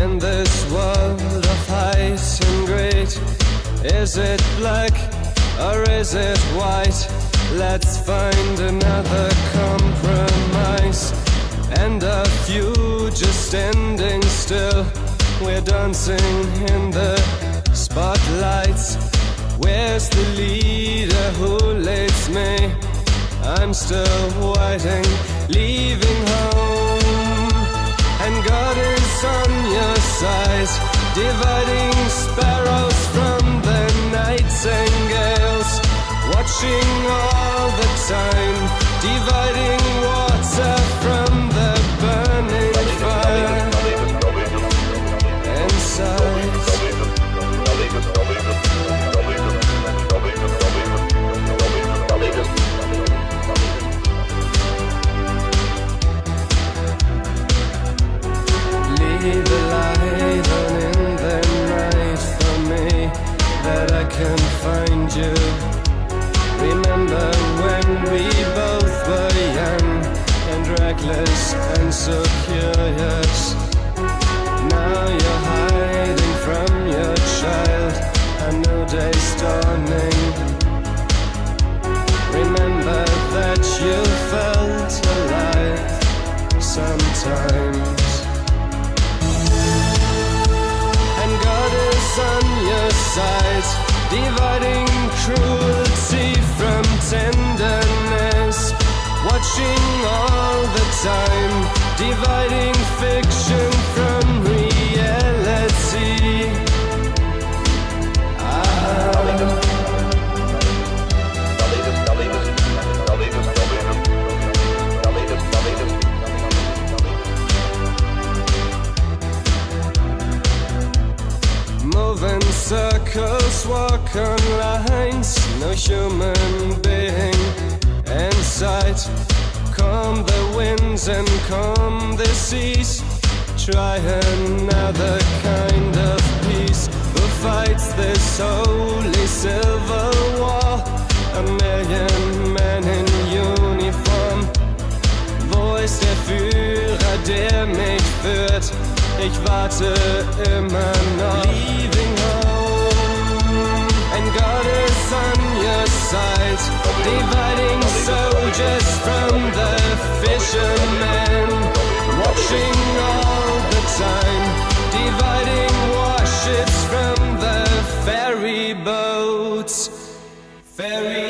In this world of height and greed, is it black or is it white? Let's find another compromise. And a few just standing still. We're dancing in the spotlights. Where's the leader who leads me? I'm still waiting, leaving home. And God is on your side, dividing sparrows from the nightingales, watching all the time, dividing water from the burning fire inside. Leave the light on in the night for me, that I can find you. Remember when we both were young and reckless and so curious. Now you're hiding from your child, a new day's dawning. Remember that you felt alive sometimes. And God is on your side, dividing cruelty from tenderness, watching all the time, dividing fiction from reality. Move in circles, walk on lines, no human being in sight. Calm the winds and calm the seas. Try another kind of peace. Who fights this holy civil war? A million men in uniform. Wo ist der Führer, der mich führt? Ich warte immer noch. Leaving home, and God is on your side, dividing soldiers from the fishermen, watching all the time, dividing warships from the ferry boats. Ferry